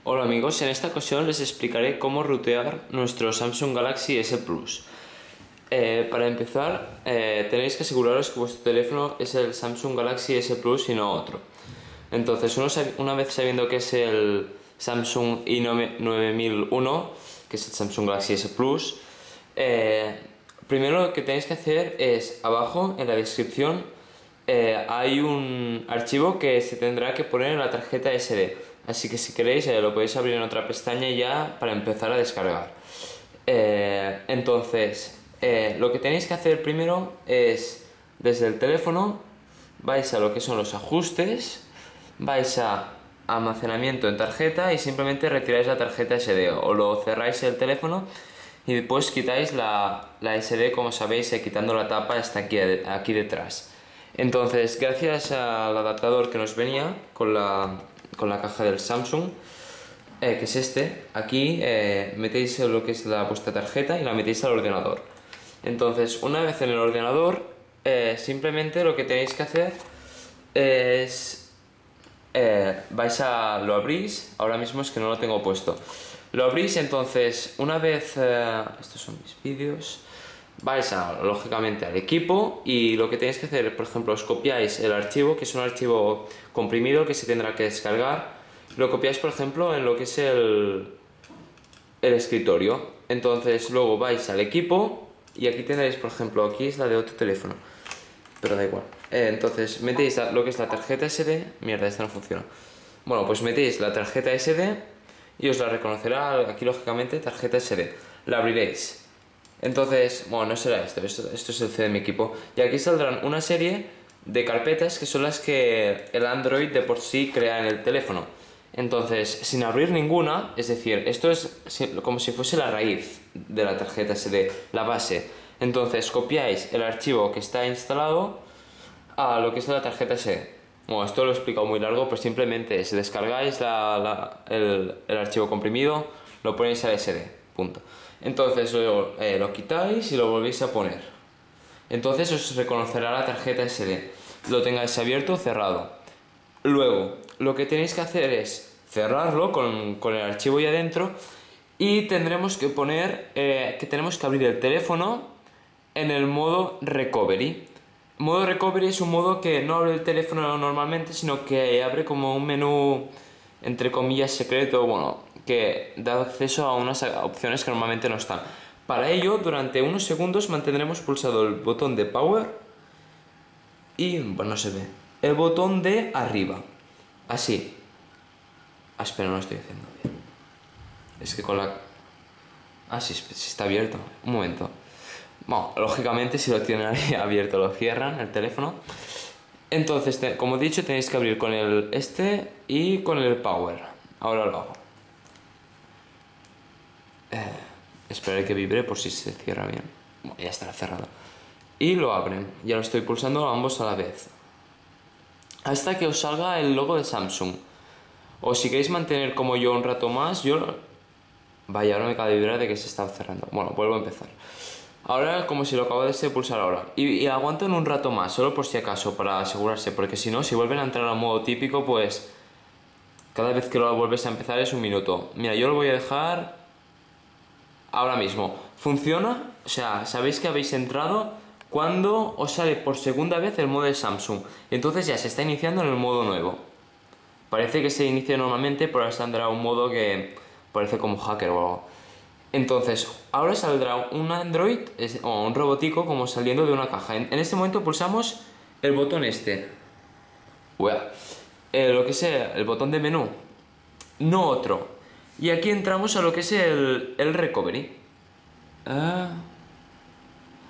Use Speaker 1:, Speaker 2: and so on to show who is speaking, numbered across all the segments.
Speaker 1: Hola amigos, en esta ocasión les explicaré cómo rutear nuestro Samsung Galaxy S Plus. Para empezar, tenéis que aseguraros que vuestro teléfono es el Samsung Galaxy S Plus y no otro. Entonces, una vez sabiendo que es el Samsung i9001, que es el Samsung Galaxy S Plus, primero lo que tenéis que hacer es, abajo en la descripción, hay un archivo que se tendrá que poner en la tarjeta SD. Así que si queréis lo podéis abrir en otra pestaña ya para empezar a descargar. Lo que tenéis que hacer primero es, desde el teléfono, vais a lo que son los ajustes, vais a almacenamiento en tarjeta y simplemente retiráis la tarjeta SD o lo cerráis el teléfono y después quitáis la SD, como sabéis, quitando la tapa hasta aquí detrás. Entonces, gracias al adaptador que nos venía con la caja del Samsung, que es este, aquí metéis lo que es vuestra tarjeta y la metéis al ordenador. Entonces, una vez en el ordenador, simplemente lo que tenéis que hacer es lo abrís. Ahora mismo es que no lo tengo puesto. Lo abrís, entonces una vez estos son mis vídeos, vais lógicamente al equipo y lo que tenéis que hacer, por ejemplo, os copiáis el archivo, que es un archivo comprimido que se tendrá que descargar. Lo copiáis, por ejemplo, en lo que es el escritorio. Entonces luego vais al equipo y aquí tendréis, por ejemplo, aquí es la de otro teléfono, pero da igual. Entonces metéis lo que es la tarjeta SD. Mierda, esta no funciona. Bueno, pues metéis la tarjeta SD y os la reconocerá aquí, lógicamente, tarjeta SD. La abriréis. Entonces, bueno, no será esto es el C de mi equipo. Y aquí saldrán una serie de carpetas que son las que el Android de por sí crea en el teléfono. Entonces, sin abrir ninguna, es decir, esto es como si fuese la raíz de la tarjeta SD, la base. Entonces, copiáis el archivo que está instalado a lo que es la tarjeta SD. Bueno, esto lo he explicado muy largo, pero simplemente es descargáis el archivo comprimido, lo ponéis al SD, punto. Entonces luego lo quitáis y lo volvéis a poner. Entonces os reconocerá la tarjeta SD, lo tengáis abierto o cerrado. Luego, lo que tenéis que hacer es cerrarlo con el archivo ya dentro y tendremos que poner que tenemos que abrir el teléfono en el modo recovery. Modo recovery es un modo que no abre el teléfono normalmente, sino que abre como un menú, entre comillas, secreto, bueno, que da acceso a unas opciones que normalmente no están. Para ello, durante unos segundos mantendremos pulsado el botón de power y, bueno, no se ve, el botón de arriba, así. Espera, no lo estoy haciendo bien. Es que con la... sí, sí está abierto. Un momento. Bueno, lógicamente si lo tienen ahí abierto lo cierran el teléfono. Entonces, como he dicho, tenéis que abrir con el y con el power. Ahora lo hago. Esperaré que vibre por si se cierra bien. Bueno, ya estará cerrado. Y lo abren. Ya lo estoy pulsando ambos a la vez, hasta que os salga el logo de Samsung. O si queréis mantener como yo un rato más, Vaya, ahora me acaba de vibrar de que se está cerrando. Bueno, vuelvo a empezar. Ahora como si lo acabo de pulsar ahora. Y aguantan un rato más, solo por si acaso, para asegurarse. Porque si no, si vuelven a entrar al modo típico, pues cada vez que lo vuelves a empezar es un minuto. Mira, yo lo voy a dejar ahora mismo. Funciona, o sea, sabéis que habéis entrado cuando os sale por segunda vez el modo de Samsung. Entonces ya se está iniciando en el modo nuevo. Parece que se inicia normalmente, pero ahora saldrá un modo que parece como hacker o algo. Entonces, ahora saldrá un Android o un robotico como saliendo de una caja. En este momento pulsamos el botón lo que es el botón de menú, no otro. Y aquí entramos a lo que es el Recovery.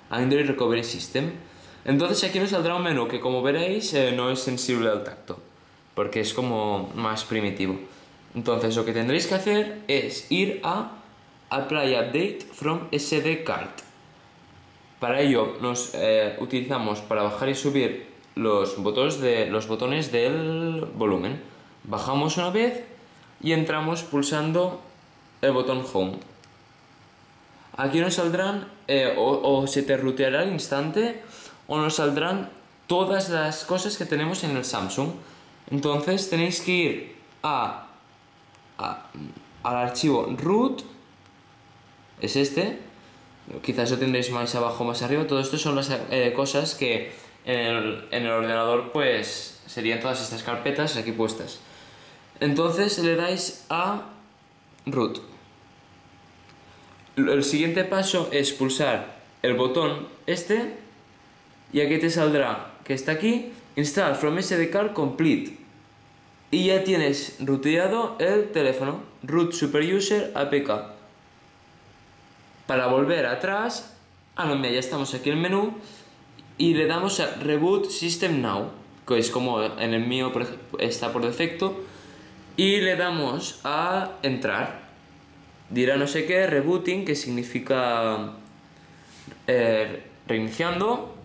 Speaker 1: Android Recovery System. Entonces aquí nos saldrá un menú que, como veréis, no es sensible al tacto, porque es como más primitivo. Entonces lo que tendréis que hacer es ir a Apply Update from SD Card. Para ello nos utilizamos para bajar y subir los botones del volumen. Bajamos una vez y entramos pulsando el botón Home. Aquí nos saldrán o se te ruteará al instante o nos saldrán todas las cosas que tenemos en el Samsung. Entonces tenéis que ir a al archivo root, es este, quizás lo tendréis más abajo o más arriba. Todo esto son las cosas que en el ordenador pues serían todas estas carpetas aquí puestas. Entonces le dais a root. El siguiente paso es pulsar el botón este y aquí te saldrá que está aquí Install from SD card complete y ya tienes rooteado el teléfono root super user APK. Para volver atrás, no, mira, ya estamos aquí en el menú y le damos a reboot system now, que es como en el mío está por defecto, y le damos a entrar. Dirá no sé qué, rebooting, que significa reiniciando,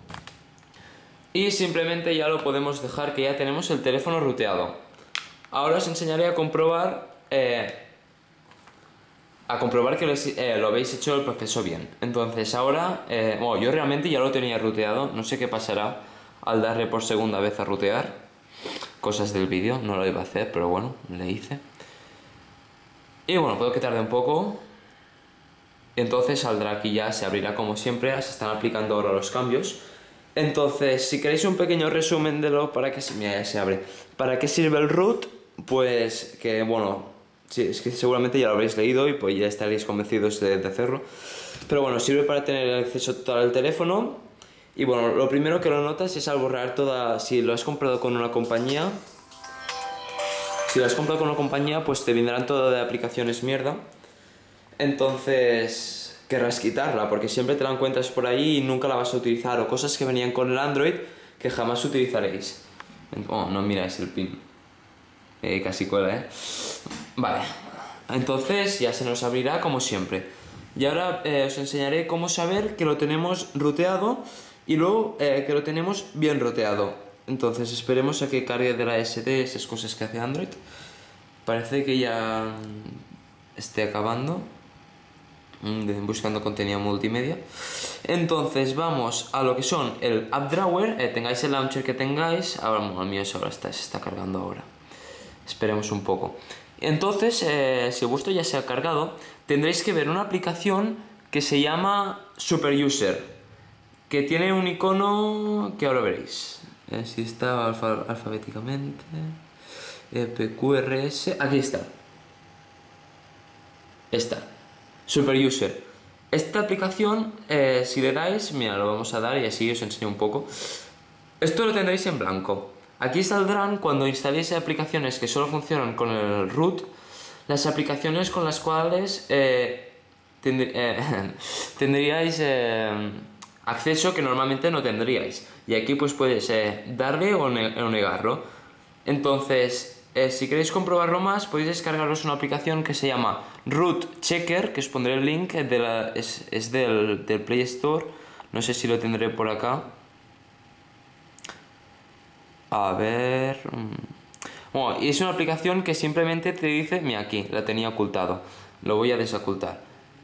Speaker 1: y simplemente ya lo podemos dejar, que ya tenemos el teléfono rooteado. Ahora os enseñaré a comprobar que lo habéis hecho el proceso bien. Entonces ahora, bueno, yo realmente ya lo tenía rooteado, no sé qué pasará al darle por segunda vez a rootear. Cosas del vídeo, no lo iba a hacer, pero bueno, le hice. Y bueno, puedo que tarde un poco. Entonces saldrá aquí, ya se abrirá como siempre. Se están aplicando ahora los cambios. Entonces, si queréis un pequeño resumen de lo para qué mira, ya se abre. ¿Para qué sirve el root? Pues que bueno, sí, es que seguramente ya lo habréis leído y pues ya estaréis convencidos de hacerlo. Pero bueno, sirve para tener el acceso total al teléfono. Y bueno, lo primero que lo notas es al borrar toda. Si lo has comprado con una compañía. Si lo has comprado con una compañía, pues te vendrán todo de aplicaciones mierda. Entonces querrás quitarla, porque siempre te la encuentras por ahí y nunca la vas a utilizar. O cosas que venían con el Android que jamás utilizaréis. Oh, no miráis el pin. Casi cuela, ¿eh? Vale. Entonces ya se nos abrirá como siempre. Y ahora os enseñaré cómo saber que lo tenemos rooteado y luego que lo tenemos bien rooteado. Entonces esperemos a que cargue de la SD esas cosas que hace Android. Parece que ya esté acabando. Buscando contenido multimedia. Entonces vamos a lo que son el App Drawer. Tengáis el launcher que tengáis. Ahora, el mío se está cargando ahora. Esperemos un poco. Entonces, si vuestro ya se ha cargado, tendréis que ver una aplicación que se llama Super User, que tiene un icono que ahora veréis. Si está alfabéticamente, PQRS, aquí está. Esta, Super User. Esta aplicación, si le dais, mira, lo vamos a dar y así os enseño un poco. Esto lo tendréis en blanco. Aquí saldrán, cuando instaléis aplicaciones que solo funcionan con el root, las aplicaciones con las cuales tendríais acceso que normalmente no tendríais. Y aquí pues puedes darle o negarlo. Entonces, si queréis comprobarlo más, podéis descargaros una aplicación que se llama Root Checker, que os pondré el link, es del Play Store. No sé si lo tendré por acá. A ver... Bueno, y es una aplicación que simplemente te dice... Mira, aquí, la tenía ocultado. Lo voy a desocultar.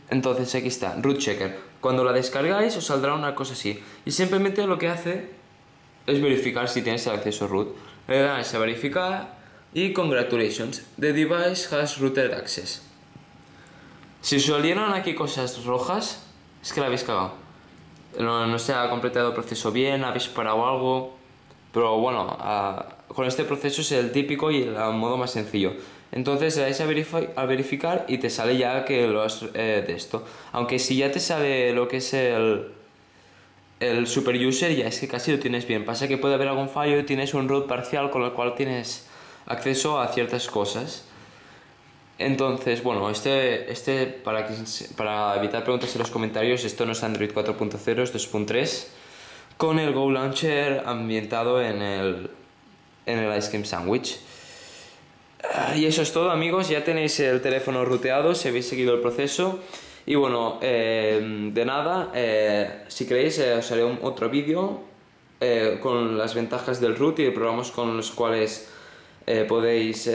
Speaker 1: Entonces aquí está, Root Checker. Cuando la descargáis os saldrá una cosa así. Y simplemente lo que hace es verificar si tienes el acceso root. Le das a verificar y congratulations, the device has rooted access. Si os salieron aquí cosas rojas, es que la habéis cagado. No se ha completado el proceso bien, habéis parado algo. Pero bueno, con este proceso es el típico y el modo más sencillo. Entonces le dais a verificar y te sale ya que lo has de esto. Aunque si ya te sale lo que es el super user, ya es que casi lo tienes bien. Pasa que puede haber algún fallo y tienes un root parcial con el cual tienes acceso a ciertas cosas. Entonces, bueno, para evitar preguntas en los comentarios, esto no es Android 4.0, es 2.3. Con el Go Launcher ambientado en el Ice Cream Sandwich. Y eso es todo, amigos, ya tenéis el teléfono rooteado si habéis seguido el proceso. Y bueno, de nada, si queréis os haré otro vídeo con las ventajas del root y de programas con los cuales tenéis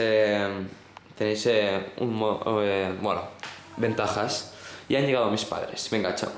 Speaker 1: ventajas. Y han llegado mis padres. Venga, chao.